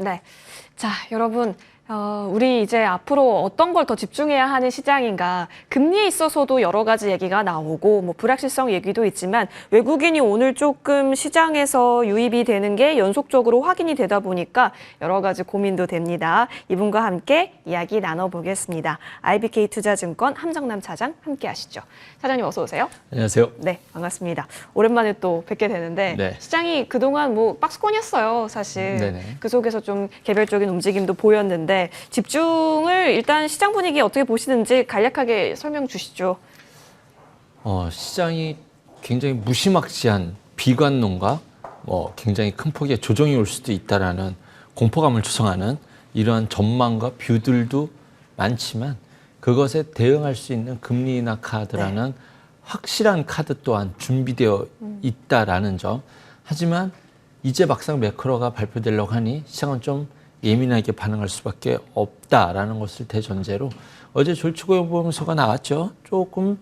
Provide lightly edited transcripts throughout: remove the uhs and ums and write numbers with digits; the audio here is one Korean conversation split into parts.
네. 자, 여러분. 우리 이제 앞으로 어떤 걸 더 집중해야 하는 시장인가. 금리에 있어서도 여러 가지 얘기가 나오고, 뭐, 불확실성 얘기도 있지만, 외국인이 오늘 조금 시장에서 유입이 되는 게 연속적으로 확인이 되다 보니까 여러 가지 고민도 됩니다. 이분과 함께 이야기 나눠보겠습니다. IBK 투자증권 함정남 차장 함께 하시죠. 차장님 어서 오세요. 안녕하세요. 네, 반갑습니다. 오랜만에 또 뵙게 되는데, 네. 시장이 그동안 뭐, 박스권이었어요, 사실. 네네. 그 속에서 좀 개별적인 움직임도 보였는데, 집중을 일단 시장 분위기 어떻게 보시는지 간략하게 설명 주시죠. 시장이 굉장히 무시막지한 비관론과 굉장히 큰 폭의 조정이 올 수도 있다라는 공포감을 조성하는 이러한 전망과 뷰들도 많지만 그것에 대응할 수 있는 금리 인하 카드라는 네. 확실한 카드 또한 준비되어 있다라는 점. 하지만 이제 막상 매크로가 발표되려고 하니 시장은 좀 예민하게 반응할 수밖에 없다라는 것을 대전제로 어제 졸지고용보험서가 나왔죠. 조금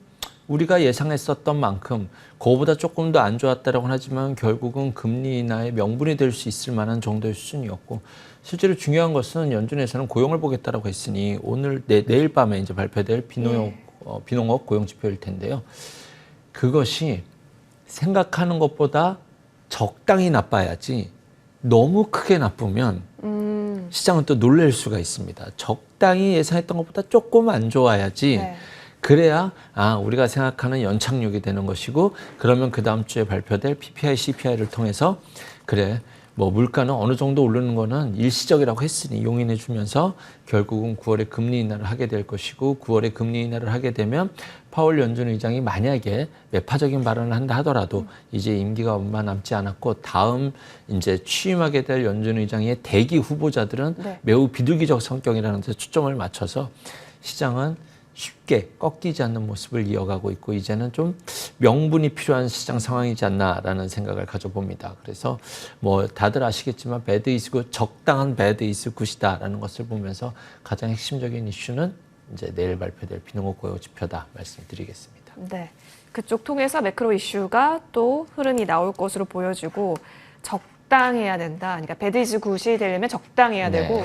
우리가 예상했었던 만큼 그거보다 조금 더 안 좋았다라고는 하지만 결국은 금리 인하의 명분이 될 수 있을 만한 정도의 수준이었고 실제로 중요한 것은 연준에서는 고용을 보겠다라고 했으니 오늘 내일 밤에 이제 발표될 비농업 고용 지표일 텐데요. 그것이 생각하는 것보다 적당히 나빠야지 너무 크게 나쁘면 시장은 또 놀랄 수가 있습니다. 적당히 예상했던 것보다 조금 안 좋아야지 네. 그래야 우리가 생각하는 연착륙이 되는 것이고 그러면 그 다음 주에 발표될 PPI, CPI를 통해서 그래 뭐 물가는 어느 정도 오르는 거는 일시적이라고 했으니 용인해 주면서 결국은 9월에 금리 인하를 하게 될 것이고 9월에 금리 인하를 하게 되면 파월 연준 의장이 만약에 매파적인 발언을 한다 하더라도 이제 임기가 얼마 남지 않았고 다음 이제 취임하게 될 연준 의장의 대기 후보자들은 네. 매우 비둘기적 성격이라는 데 초점을 맞춰서 시장은 쉽게 꺾이지 않는 모습을 이어가고 있고 이제는 좀 명분이 필요한 시장 상황이지 않나라는 생각을 가져봅니다. 그래서 뭐 다들 아시겠지만 배드 이즈 굿, 적당한 배드 이즈 굿이다라는 것을 보면서 가장 핵심적인 이슈는 이제 내일 발표될 비농업 고용 지표다 말씀드리겠습니다. 네, 그쪽 통해서 매크로 이슈가 또 흐름이 나올 것으로 보여지고 적당해야 된다. 그러니까 배드 이즈 굿이 되려면 적당해야 네. 되고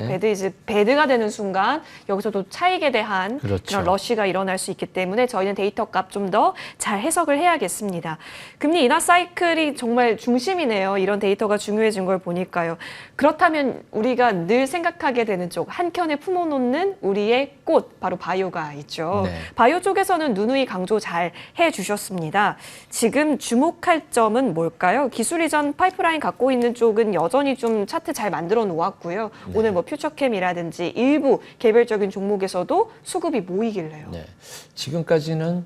배드가 되는 순간 여기서도 차익에 대한 그렇죠. 그런 러쉬가 일어날 수 있기 때문에 저희는 데이터 값 좀 더 잘 해석을 해야겠습니다. 금리 인하 사이클이 정말 중심이네요. 이런 데이터가 중요해진 걸 보니까요. 그렇다면 우리가 늘 생각하게 되는 쪽 한켠에 품어놓는 우리의 꽃 바로 바이오가 있죠. 네. 바이오 쪽에서는 누누이 강조 잘 해주셨습니다. 지금 주목할 점은 뭘까요? 기술 이전 파이프라인 갖고 있는 쪽은 여전히 좀 차트 잘 만들어 놓았고요. 네. 오늘 뭐 퓨처캠이라든지 일부 개별적인 종목에서도 수급이 모이길래요. 네. 지금까지는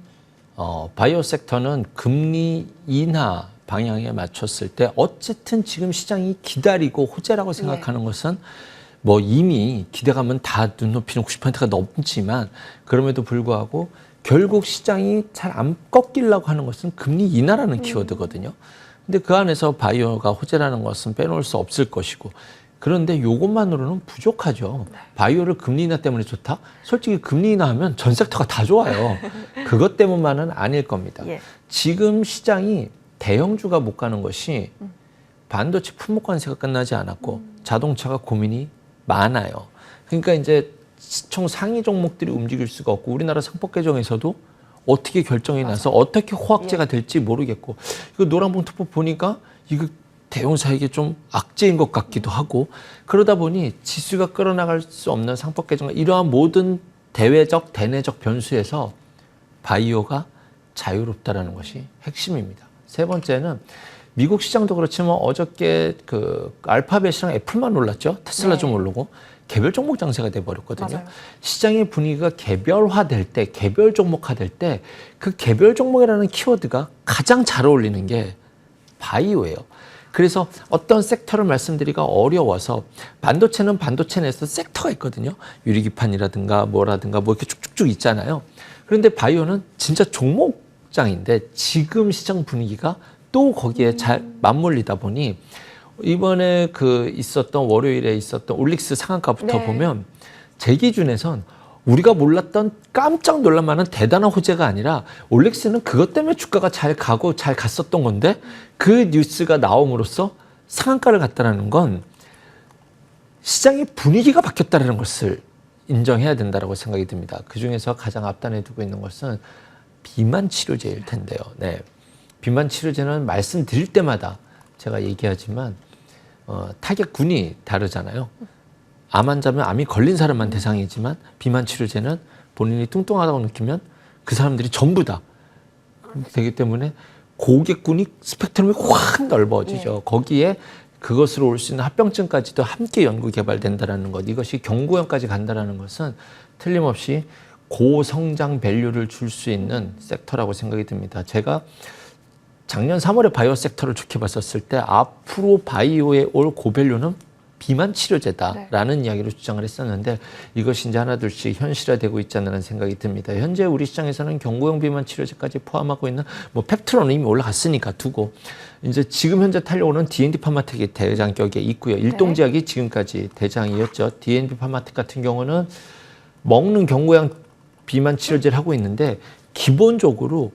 바이오 섹터는 금리 인하 방향에 맞췄을 때 어쨌든 지금 시장이 기다리고 호재라고 생각하는 것은 뭐 이미 기대감은 다 눈높이는 90%가 넘지만 그럼에도 불구하고 결국 시장이 잘 안 꺾이려고 하는 것은 금리 인하라는 키워드거든요. 근데 그 안에서 바이오가 호재라는 것은 빼놓을 수 없을 것이고 그런데 이것만으로는 부족하죠. 바이오를 금리 인하 때문에 좋다? 솔직히 금리 인하하면 전 섹터가 다 좋아요. 그것 때문만은 아닐 겁니다. 예. 지금 시장이 대형주가 못 가는 것이 반도체 품목 관세가 끝나지 않았고 자동차가 고민이 많아요. 그러니까 이제 총 상위 종목들이 움직일 수가 없고 우리나라 상법 개정에서도 어떻게 결정이 나서 어떻게 호황제가 될지 모르겠고 이거 노란봉투표 보니까 이거 대형사에게 좀 악재인 것 같기도 하고 그러다 보니 지수가 끌어나갈 수 없는 상법 개정과 이러한 모든 대외적 대내적 변수에서 바이오가 자유롭다라는 것이 핵심입니다. 세 번째는 미국 시장도 그렇지만 어저께 그 알파벳이랑 애플만 올랐죠. 테슬라 좀 오르고 개별 종목 장세가 돼버렸거든요. 맞아요. 시장의 분위기가 개별화될 때, 개별 종목화될 때 그 개별 종목이라는 키워드가 가장 잘 어울리는 게 바이오예요. 그래서 어떤 섹터를 말씀드리기가 어려워서 반도체는 반도체 내에서 섹터가 있거든요. 유리기판이라든가 뭐라든가 뭐 이렇게 쭉쭉쭉 있잖아요. 그런데 바이오는 진짜 종목장인데 지금 시장 분위기가 또 거기에 잘 맞물리다 보니 이번에 그 있었던 월요일에 있었던 올릭스 상한가부터 보면 제 기준에선 우리가 몰랐던 깜짝 놀랄 만한 대단한 호재가 아니라 올릭스는 그것 때문에 주가가 잘 가고 잘 갔었던 건데 그 뉴스가 나옴으로써 상한가를 갔다라는 건 시장의 분위기가 바뀌었다는 것을 인정해야 된다고 생각이 듭니다. 그중에서 가장 앞단에 두고 있는 것은 비만 치료제일 텐데요. 네. 비만 치료제는 말씀드릴 때마다 제가 얘기하지만 타겟군이 다르잖아요. 암 환자면 암이 걸린 사람만 대상이지만 비만 치료제는 본인이 뚱뚱하다고 느끼면 그 사람들이 전부 다 되기 때문에 고객군이 스펙트럼이 확 넓어지죠. 거기에 그것으로 올 수 있는 합병증까지도 함께 연구 개발된다라는 것, 이것이 경구형까지 간다라는 것은 틀림없이 고성장 밸류를 줄 수 있는 섹터라고 생각이 듭니다. 제가 작년 3월에 바이오 섹터를 지켜봤었을 때 앞으로 바이오에 올 고밸류는 비만 치료제다라는 이야기를 주장을 했었는데 이것이 이제 하나둘씩 현실화되고 있지 않나라는 생각이 듭니다. 현재 우리 시장에서는 경구용 비만 치료제까지 포함하고 있는 뭐 펩트론은 이미 올라갔으니까 두고 이제 지금 현재 달려오는 D&D 파마텍이 대장격에 있고요. 일동제약이 지금까지 대장이었죠. D&D 파마텍 같은 경우는 먹는 경구용 비만 치료제를 하고 있는데 기본적으로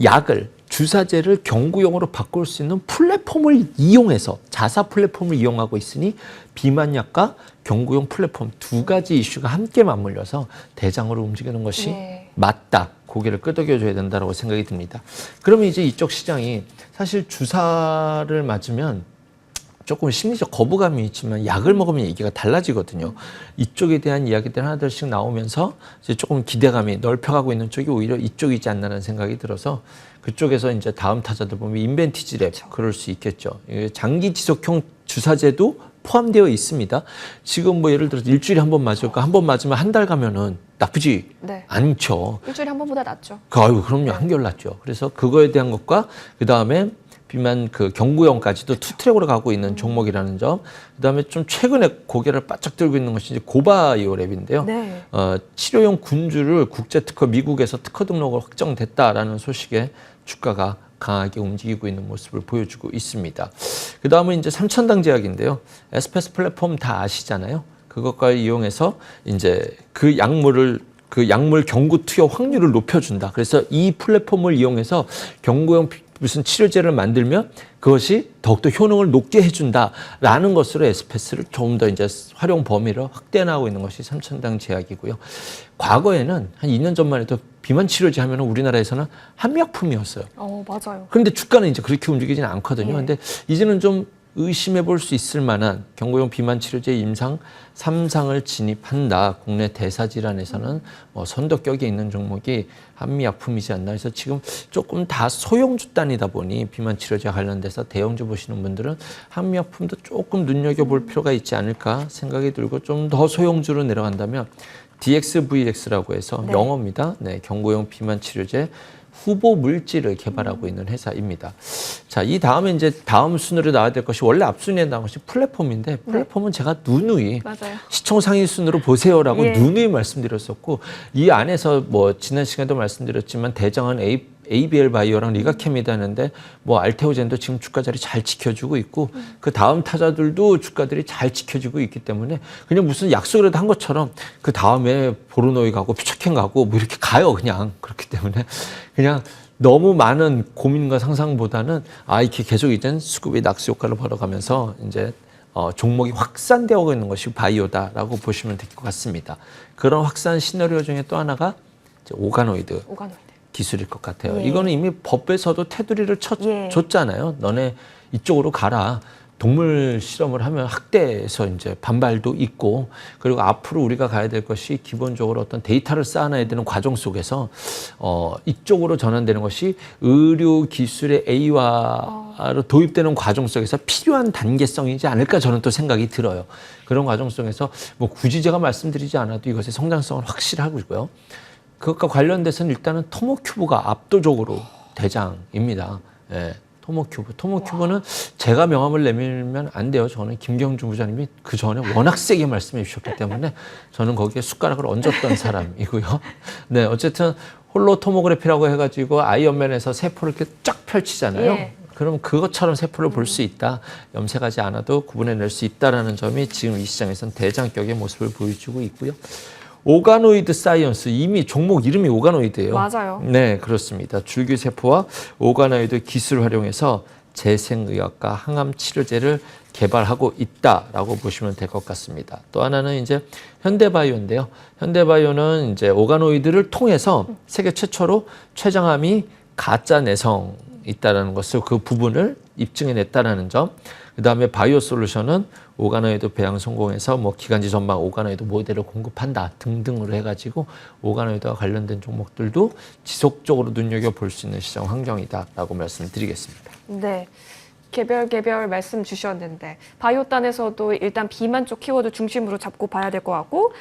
약을 주사제를 경구용으로 바꿀 수 있는 플랫폼을 이용해서 자사 플랫폼을 이용하고 있으니 비만약과 경구용 플랫폼 두 가지 이슈가 함께 맞물려서 대장으로 움직이는 것이 맞다. 고개를 끄덕여줘야 된다고 생각이 듭니다. 그러면 이제 이쪽 시장이 사실 주사를 맞으면 조금 심리적 거부감이 있지만 약을 먹으면 얘기가 달라지거든요. 이쪽에 대한 이야기들 하나둘씩 나오면서 이제 조금 기대감이 넓혀가고 있는 쪽이 오히려 이쪽이지 않나라는 생각이 들어서 그쪽에서 이제 다음 타자들 보면 인벤티지랩 그럴 수 있겠죠. 장기 지속형 주사제도 포함되어 있습니다. 지금 뭐 예를 들어서 일주일에 한 번 맞을까 한 번 맞으면 한 달 가면은 나쁘지 않죠. 일주일에 한 번보다 낫죠. 아유, 그럼요. 한결 낫죠. 그래서 그거에 대한 것과 그 다음에 비만 그 경구형까지도 투 트랙으로 가고 있는 종목이라는 점. 그다음에 좀 최근에 고개를 바짝 들고 있는 것이 이제 고바이오랩인데요. 치료용 군주를 국제 특허 미국에서 특허 등록을 확정됐다라는 소식에 주가가 강하게 움직이고 있는 모습을 보여주고 있습니다. 그다음은 이제 삼천당 제약인데요. 에스페스 플랫폼 다 아시잖아요. 그것과 이용해서 이제 그 약물 경구 투여 확률을 높여준다. 그래서 이 플랫폼을 이용해서 경구용 무슨 치료제를 만들면 그것이 더욱더 효능을 높게 해준다라는 것으로 에스페스를 조금 더 이제 활용 범위를 확대해 나가고 있는 것이 삼천당 제약이고요. 과거에는 한 2년 전만 해도 비만 치료제 하면 우리나라에서는 한미약품이었어요. 맞아요. 그런데 주가는 이제 그렇게 움직이지는 않거든요. 근데 이제는 좀 의심해 볼 수 있을 만한 경구용 비만 치료제 임상 3상을 진입한다. 국내 대사질환에서는 선도격에 있는 종목이 한미약품이지 않나 해서 지금 조금 다 소형주 단이다 보니 비만 치료제 관련돼서 대형주 보시는 분들은 한미약품도 조금 눈여겨볼 필요가 있지 않을까 생각이 들고 좀 더 소형주로 내려간다면 DXVX라고 해서 영어입니다. 경구용 비만 치료제 후보 물질을 개발하고 있는 회사입니다. 자, 이 다음에 이제 다음 순으로 나와야 될 것이 원래 앞순위에 나온 것이 플랫폼인데 플랫폼은 제가 누누이 시총 상위 순으로 보세요라고 누누이 말씀드렸었고 이 안에서 뭐 지난 시간에도 말씀드렸지만 대장은 ABL 바이오랑 리가캠이다 하는데 뭐 알테오젠도 지금 주가 자리 잘 지켜주고 있고 그 다음 타자들도 주가들이 잘 지켜지고 있기 때문에 그냥 무슨 약속이라도 한 것처럼 그 다음에 보르노이 가고 퓨처켄 가고 뭐 이렇게 가요 그냥. 그렇기 때문에 그냥 너무 많은 고민과 상상보다는 이렇게 계속 이젠 수급의 낙수 효과를 벌어가면서 이제 종목이 확산되어 있는 것이 바이오다라고 보시면 될 것 같습니다. 그런 확산 시나리오 중에 또 하나가 이제 오가노이드. 기술일 것 같아요. 이거는 이미 법에서도 테두리를 줬잖아요. 너네 이쪽으로 가라. 동물 실험을 하면 학대에서 이제 반발도 있고 그리고 앞으로 우리가 가야 될 것이 기본적으로 어떤 데이터를 쌓아놔야 되는 과정 속에서 이쪽으로 전환되는 것이 의료 기술의 A화로 도입되는 과정 속에서 필요한 단계성이지 않을까 저는 또 생각이 들어요. 그런 과정 속에서 뭐 굳이 제가 말씀드리지 않아도 이것의 성장성은 확실하고요. 그것과 관련돼서는 일단은 토모큐브가 압도적으로 대장입니다. 토모큐브는 제가 명함을 내밀면 안 돼요. 저는 김경준 부장님이 그 전에 워낙 세게 말씀해 주셨기 때문에 저는 거기에 숟가락을 얹었던 사람이고요. 네, 어쨌든 홀로 토모그래피라고 해가지고 아이언맨에서 세포를 이렇게 쫙 펼치잖아요. 그럼 그것처럼 세포를 볼 수 있다. 염색하지 않아도 구분해낼 수 있다라는 점이 지금 이 시장에서는 대장격의 모습을 보여주고 있고요. 오가노이드 사이언스, 이미 종목 이름이 오가노이드예요. 맞아요. 네, 그렇습니다. 줄기세포와 오가노이드 기술을 활용해서 재생의학과 항암 치료제를 개발하고 있다라고 보시면 될 것 같습니다. 또 하나는 이제 현대바이오인데요. 현대바이오는 이제 오가노이드를 통해서 세계 최초로 췌장암이 가짜 내성 있다라는 것을 그 부분을 입증해냈다라는 점. 그다음에 바이오솔루션은 오가노이드 배양 성공해서 뭐 기관지 전방 오가노이드 모델을 공급한다 등등으로 해가지고 오가노이드와 관련된 종목들도 지속적으로 눈여겨볼 수 있는 시장 환경이다라고 말씀드리겠습니다. 네. 개별 말씀 주셨는데 바이오단에서도 일단 비만 쪽 키워드 중심으로 잡고 봐야 될 것 같고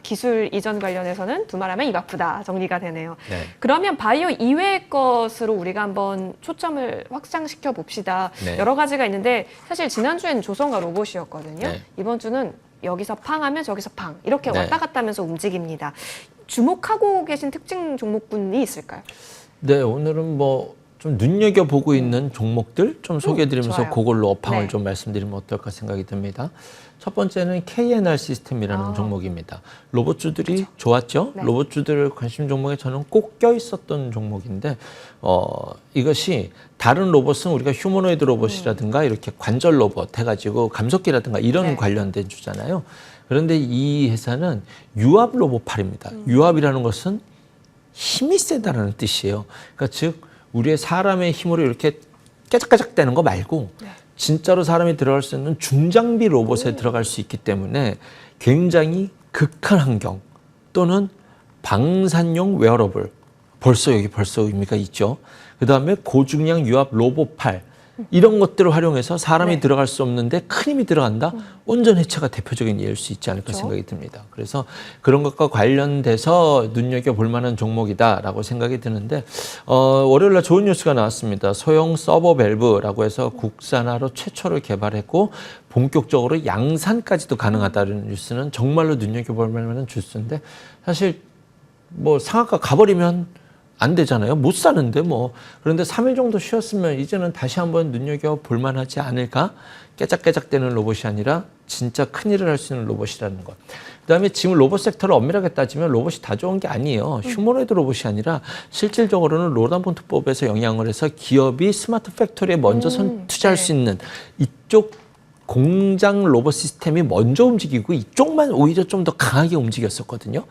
기술 이전 관련해서는 두말하면 입 아프다 정리가 되네요. 네. 그러면 바이오 이외의 것으로 우리가 한번 초점을 확장시켜 봅시다. 네. 여러 가지가 있는데 사실 지난주에는 조선과 로봇이었거든요. 네. 이번 주는 여기서 팡 하면 저기서 팡 이렇게 네. 왔다 갔다 하면서 움직입니다. 주목하고 계신 특징 종목군이 있을까요? 네, 오늘은 뭐 좀 눈여겨보고 있는 종목들 좀 소개해드리면서 좋아요. 그걸로 업황을 네. 좀 말씀드리면 어떨까 생각이 듭니다. 첫 번째는 KNR 시스템이라는 종목입니다. 로봇주들이 좋았죠? 네. 로봇주들 관심 종목에 저는 꼭 껴있었던 종목인데 이것이 다른 로봇은 우리가 휴머노이드 로봇이라든가 이렇게 관절 로봇 해가지고 감속기라든가 이런 네. 관련된 주잖아요. 그런데 이 회사는 유압 로봇팔입니다. 유압이라는 것은 힘이 세다라는 뜻이에요. 그러니까 즉 우리의 사람의 힘으로 이렇게 깨작깨작대는 거 말고 진짜로 사람이 들어갈 수 있는 중장비 로봇에 들어갈 수 있기 때문에 굉장히 극한 환경 또는 방산용 웨어러블 벌써 의미가 있죠. 그다음에 고중량 유압 로봇팔 이런 것들을 활용해서 사람이 들어갈 수 없는데 큰 힘이 들어간다. 온전 해체가 대표적인 예일 수 있지 않을까 그렇죠? 생각이 듭니다. 그래서 그런 것과 관련돼서 눈여겨볼 만한 종목이다라고 생각이 드는데 월요일 날 좋은 뉴스가 나왔습니다. 소형 서버 밸브라고 해서 국산화로 최초로 개발했고 본격적으로 양산까지도 가능하다는 뉴스는 정말로 눈여겨볼 만한 뉴스인데 사실 뭐 상한가 가버리면 안 되잖아요. 못 사는데 뭐. 그런데 3일 정도 쉬었으면 이제는 다시 한번 눈여겨볼 만하지 않을까? 깨작깨작대는 로봇이 아니라 진짜 큰일을 할 수 있는 로봇이라는 것. 그다음에 지금 로봇 섹터를 엄밀하게 따지면 로봇이 다 좋은 게 아니에요. 휴머노이드 로봇이 아니라 실질적으로는 로단본트법에서 영향을 해서 기업이 스마트 팩토리에 먼저 투자할 수 있는 이쪽 공장 로봇 시스템이 먼저 움직이고 이쪽만 오히려 좀 더 강하게 움직였었거든요.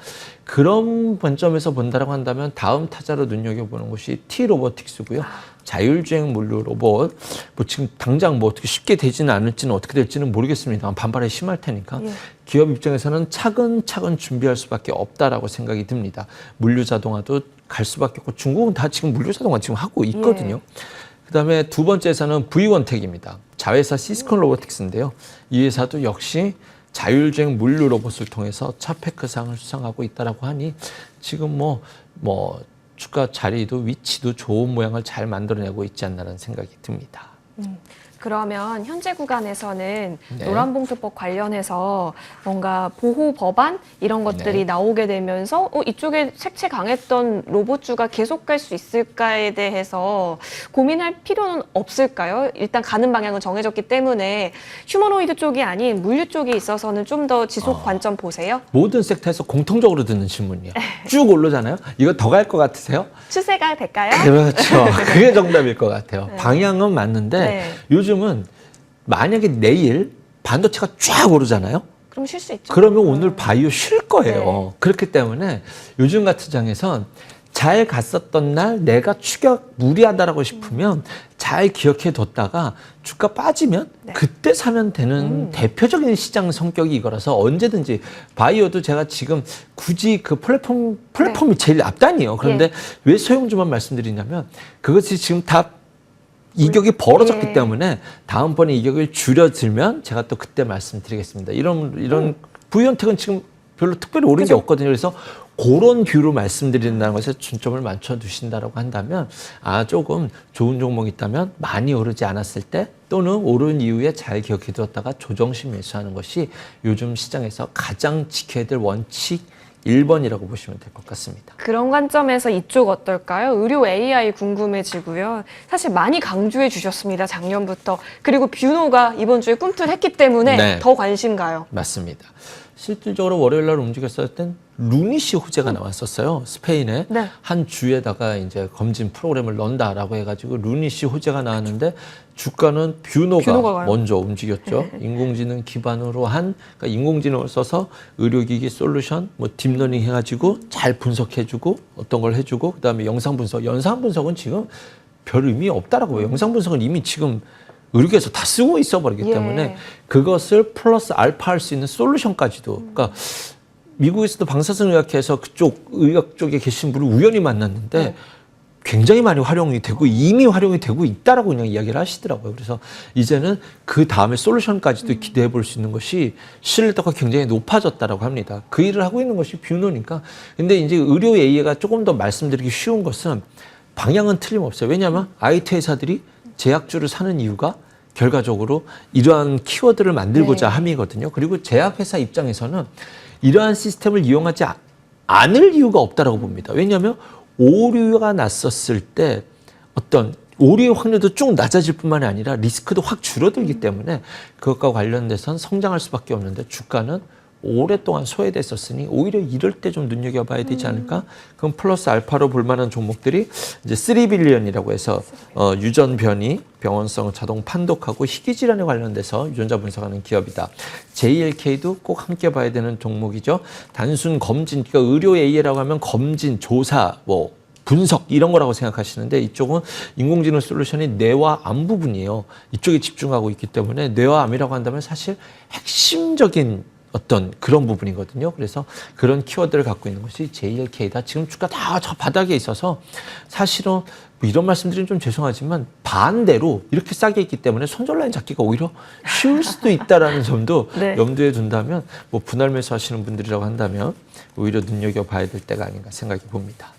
그런 관점에서 본다라고 한다면 다음 타자로 눈여겨보는 것이 T-로보틱스고요. 자율주행 물류 로봇. 뭐 지금 당장 뭐 어떻게 쉽게 되지는 않을지는 어떻게 될지는 모르겠습니다. 반발이 심할 테니까. 기업 입장에서는 차근차근 준비할 수밖에 없다라고 생각이 듭니다. 물류 자동화도 갈 수밖에 없고 중국은 다 지금 물류 자동화 지금 하고 있거든요. 그다음에 두 번째 회사는 V1텍입니다. 자회사 시스콘 로보틱스인데요. 이 회사도 역시 자율주행 물류 로봇을 통해서 차페크상을 수상하고 있다라고 하니 지금 뭐 주가 자리도 위치도 좋은 모양을 잘 만들어내고 있지 않나라는 생각이 듭니다. 그러면 현재 구간에서는 네. 노란봉투법 관련해서 뭔가 보호 법안 이런 것들이 네. 나오게 되면서 이쪽에 색채 강했던 로봇주가 계속 갈 수 있을까에 대해서 고민할 필요는 없을까요? 일단 가는 방향은 정해졌기 때문에 휴머노이드 쪽이 아닌 물류 쪽에 있어서는 좀 더 지속 관점 보세요. 모든 섹터에서 공통적으로 듣는 질문이에요. 쭉 오르잖아요. 이거 더 갈 것 같으세요? 추세가 될까요? 그렇죠. 그게 정답일 것 같아요. 방향은 맞는데 네. 요즘은 만약에 내일 반도체가 쫙 오르잖아요. 그럼 쉴 수 있죠. 그러면 오늘 바이오 쉴 거예요. 네. 그렇기 때문에 요즘 같은 장에선 잘 갔었던 날 내가 추격 무리하다라고 싶으면 잘 기억해 뒀다가 주가 빠지면 그때 사면 되는 대표적인 시장 성격이 이거라서 언제든지 바이오도 제가 지금 굳이 그 플랫폼이 제일 앞단이에요. 그런데 왜 소형주만 말씀드리냐면 그것이 지금 다 이격이 벌어졌기 때문에 다음번에 이격을 줄여들면 제가 또 그때 말씀드리겠습니다. 이런 부위원택은 지금 별로 특별히 오른 게 없거든요. 그래서 그런 뷰로 말씀드린다는 것에 중점을 맞춰 두신다라고 한다면 조금 좋은 종목이 있다면 많이 오르지 않았을 때 또는 오른 이후에 잘 기억해 두었다가 조정식 매수하는 것이 요즘 시장에서 가장 지켜야 될 원칙 1번이라고 보시면 될 것 같습니다. 그런 관점에서 이쪽 어떨까요? 의료 AI 궁금해지고요. 사실 많이 강조해 주셨습니다. 작년부터. 그리고 뷰노가 이번 주에 꿈틀했기 때문에 네. 더 관심 가요. 맞습니다. 실질적으로 월요일 날 움직였을 땐 루니시 호재가 나왔었어요. 스페인의 네. 한 주에다가 이제 검진 프로그램을 넣는다라고 해가지고 루니시 호재가 나왔는데 주가는 뷰노가 먼저 움직였죠. 인공지능 기반으로 한, 그러니까 인공지능을 써서 의료기기 솔루션, 뭐 딥러닝 해가지고 잘 분석해주고 어떤 걸 해주고 그다음에 영상 분석. 영상 분석은 지금 별 의미 없다라고 해요. 영상 분석은 이미 지금 의료계에서 다 쓰고 있어버리기 때문에 그것을 플러스 알파 할 수 있는 솔루션까지도. 그러니까 미국에서도 방사선의학회에서 그쪽 의학 쪽에 계신 분을 우연히 만났는데 굉장히 많이 활용이 되고 이미 활용이 되고 있다라고 그냥 이야기를 하시더라고요. 그래서 이제는 그 다음에 솔루션까지도 기대해 볼 수 있는 것이 신뢰도가 굉장히 높아졌다라고 합니다. 그 일을 하고 있는 것이 뷰노니까. 근데 이제 의료 AI가 조금 더 말씀드리기 쉬운 것은 방향은 틀림없어요. 왜냐하면 IT 회사들이 제약주를 사는 이유가 결과적으로 이러한 키워드를 만들고자 함이거든요. 그리고 제약회사 입장에서는 이러한 시스템을 이용하지 않을 이유가 없다라고 봅니다. 왜냐하면 오류가 났었을 때 어떤 오류의 확률도 쭉 낮아질 뿐만이 아니라 리스크도 확 줄어들기 때문에 그것과 관련돼선 성장할 수밖에 없는데 주가는 오랫동안 소외됐었으니 오히려 이럴 때 좀 눈여겨봐야 되지 않을까? 그럼 플러스 알파로 볼 만한 종목들이 이제 3빌리언이라고 해서 유전 변이, 병원성 자동 판독하고 희귀 질환에 관련돼서 유전자 분석하는 기업이다. JLK도 꼭 함께 봐야 되는 종목이죠. 단순 검진, 그러니까 의료 AI라고 하면 검진, 조사, 뭐 분석 이런 거라고 생각하시는데 이쪽은 인공지능 솔루션이 뇌와 암 부분이에요. 이쪽에 집중하고 있기 때문에 뇌와 암이라고 한다면 사실 핵심적인 어떤 그런 부분이거든요. 그래서 그런 키워드를 갖고 있는 것이 JLK다. 지금 주가 다 저 바닥에 있어서 사실은 뭐 이런 말씀드리면 좀 죄송하지만 반대로 이렇게 싸게 있기 때문에 손절라인 잡기가 오히려 쉬울 수도 있다라는 점도 염두에 둔다면 뭐 분할 매수 하시는 분들이라고 한다면 오히려 눈여겨봐야 될 때가 아닌가 생각이 봅니다.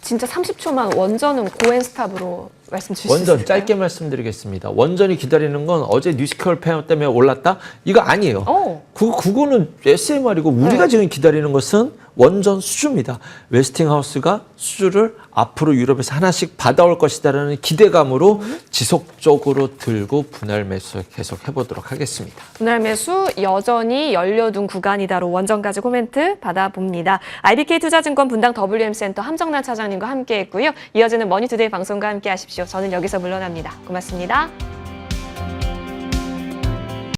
진짜 30초만 원전은 고엔스탑으로 말씀 주실 수 있을까요? 원전 짧게 말씀드리겠습니다. 원전이 기다리는 건 어제 뉴스케어 페어 때문에 올랐다? 이거 아니에요. 그거는 SMR이고 우리가 지금 기다리는 것은 원전 수주입니다. 웨스팅하우스가 수주를 앞으로 유럽에서 하나씩 받아올 것이다라는 기대감으로 지속적으로 들고 분할 매수 계속 해보도록 하겠습니다. 분할 매수 여전히 열려둔 구간이다로 원전까지 코멘트 받아봅니다. IBK투자증권 분당 WM센터 함정란 차장님과 함께했고요. 이어지는 머니투데이 방송과 함께 하십시오. 저는 여기서 물러납니다. 고맙습니다.